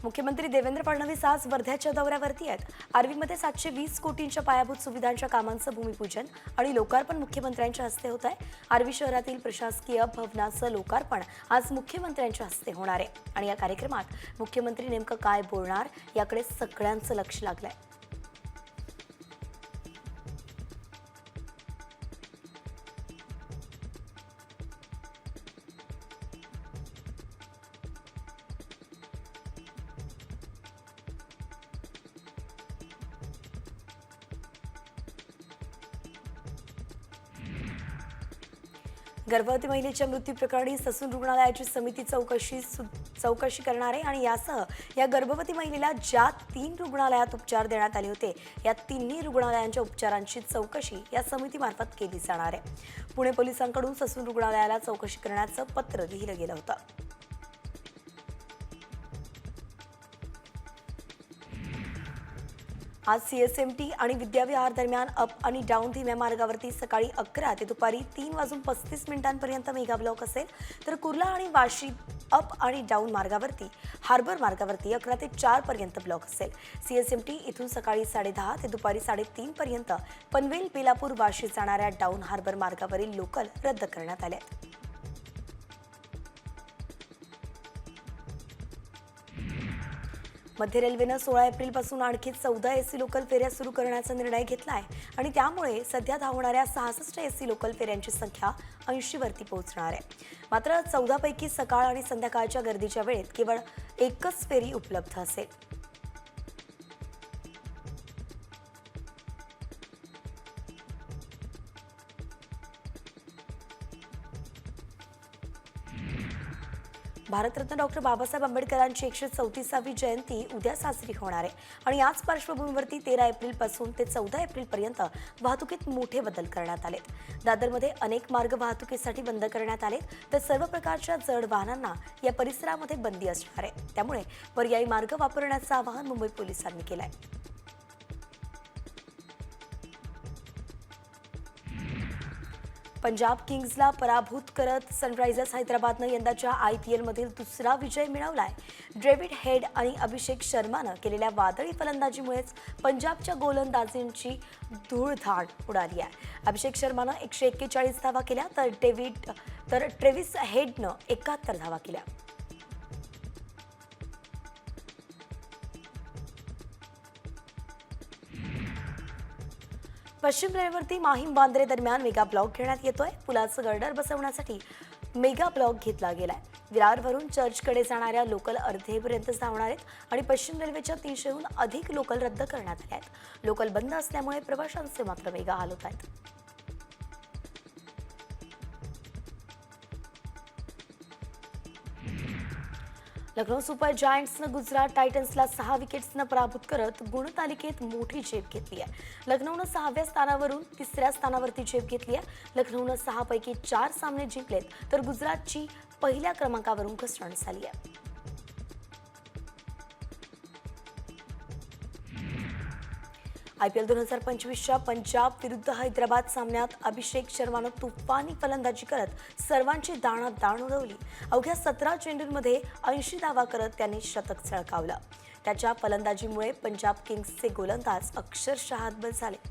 मुख्यमंत्री देवेंद्र फडणवीस आज वर्ध्याच्या दौऱ्यावरती आहेत। आर्वीमध्ये 720 कोटींच्या पायाभूत सुविधांच्या कामांचं भूमिपूजन आणि लोकार्पण मुख्यमंत्र्यांच्या हस्ते होत आहे। आर्वी शहरातील प्रशासकीय भवनाचं लोकार्पण आज मुख्यमंत्र्यांच्या हस्ते होणार आहे आणि या कार्यक्रमात मुख्यमंत्री नेमकं काय बोलणार याकडे सगळ्यांचं लक्ष लागलंय। गर्भवती महिलेच्या मृत्यू प्रकरणी ससून रुग्णालयाची समिती चौकशी करणार आहे आणि यासह या गर्भवती महिलेला ज्या 3 रुग्णालयात उपचार देण्यात आले होते या तिन्ही रुग्णालयांच्या उपचारांची चौकशी या समितीमार्फत केली जाणार आहे। पुणे पोलिसांकडून ससून रुग्णालयाला चौकशी करण्याचं पत्र लिहिलं गेलं होतं। आज सीएसएमटी आणि विद्याविहार दरम्यान अप आणि डाऊन धीम्या मार्गावरती सकाळी 11 ते दुपारी 3:35 पर्यंत मेगा ब्लॉक असेल, तर कुर्ला आणि वाशी अप आणि डाऊन मार्गावरती हार्बर मार्गावरती 11 ते 4 पर्यंत ब्लॉक असेल। सीएसएमटी इथून सकाळी 10:30 ते दुपारी 3:30 पर्यंत पनवेल बेलापूर वाशी जाणाऱ्या डाऊन हार्बर मार्गावरील लोकल रद्द करण्यात आल्या आहेत। मध्य रेल्वेनं 16 एप्रिलपासून आणखी 14 एसी लोकल फेऱ्या सुरू करण्याचा निर्णय घेतला आहे आणि त्यामुळे सध्या धावणाऱ्या 66 एसी लोकल फेऱ्यांची संख्या 80 वरती पोहोचणार आहे। मात्र 14 पैकी सकाळ आणि संध्याकाळच्या गर्दीच्या वेळेत केवळ एकच फेरी उपलब्ध असेल। भारतरत्न डॉक्टर बाबासाहेब आंबेडकरांची 134वी जयंती उद्या साजरी होणार आहे आणि याच पार्श्वभूमीवरती 13 एप्रिलपासून ते 14 एप्रिलपर्यंत वाहतुकीत मोठे बदल करण्यात आलेत। दादरमध्ये अनेक मार्ग वाहतुकीसाठी बंद करण्यात आले, तर सर्व प्रकारच्या जड वाहनांना या परिसरामध्ये बंदी असणार आहे। त्यामुळे पर्यायी मार्ग वापरण्याचं आवाहन मुंबई पोलिसांनी केलं आहे। पंजाब किंग्सला पराभूत करत सनरायझर्स हैदराबादनं यंदाच्या IPLमधील दुसरा विजय मिळवलाय। डेव्हिड हेड आणि अभिषेक शर्मानं केलेल्या वादळी फलंदाजीमुळेच पंजाबच्या गोलंदाजींची धूळधाड उडाली आहे। अभिषेक शर्मानं 141 धावा केल्या, तर ट्रेव्हिस हेडनं 71 धावा केल्या। पश्चिम रेल्वेवरती माहीम बांद्रे दरम्यान मेगा ब्लॉक घेण्यात येतोय। पुलाचं गर्डर बसवण्यासाठी मेगा ब्लॉक घेतला गेलाय। विरारवरून चर्चकडे जाणाऱ्या लोकल अर्धेपर्यंतच धावणार आहेत आणि पश्चिम रेल्वेच्या 300हून अधिक लोकल रद्द करण्यात आल्या आहेत। लोकल बंद असल्यामुळे प्रवाशांचे मात्र मेगा हाल होत आहेत। लखनौ सुपर जायंट्सनं गुजरात टायटन्सला 6 विकेट्सनं पराभूत करत गुणतालिकेत मोठी झेप घेतली आहे। लखनौनं 6व्या स्थानावरून 3ऱ्या स्थानावरती झेप घेतली आहे। लखनौनं 6 पैकी 4 सामने जिंकलेत, तर गुजरातची पहिल्या क्रमांकावरून घसरण झाली आहे। IPL 2025च्या पंजाब विरुद्ध हैदराबाद सामन्यात अभिषेक शर्मानं तुफानी फलंदाजी करत सर्वांची दाणादाण उडवली। अवघ्या 17 चेंडूंमध्ये 80 धावा करत त्यांनी शतक झळकावलं। त्याच्या फलंदाजीमुळे पंजाब किंग्सचे गोलंदाज अक्षरशः हतबल झाले।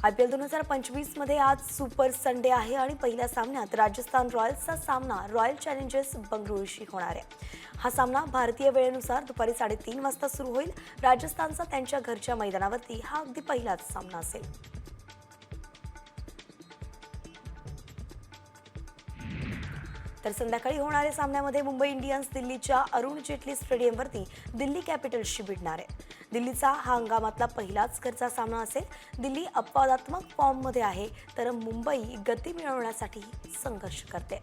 IPL 2025 मध्ये आज सुपर संडे आहे आणि पहिल्या सामन्यात राजस्थान रॉयल्सचा सामना रॉयल चॅलेंजर्स बंगळुरूशी होणार आहे। हा सामना भारतीय वेळेनुसार दुपारी 3:30 वाजता सुरू होईल। राजस्थानचा त्यांच्या घरच्या मैदानावरती हा अगदी पहिलाच सामना असेल। तर संध्याकाळी होणाऱ्या सामन्यामध्ये मुंबई इंडियन्स दिल्लीच्या अरुण जेटली स्टेडियमवरती दिल्ली कॅपिटल्सशी भिडणार आहे। दिल्लीचा हा हंगामातला पहिलाच घरचा सामना असेल। दिल्ली अपवादात्मक फॉर्ममध्ये आहे, तर मुंबई गती मिळवण्यासाठी संघर्ष करते।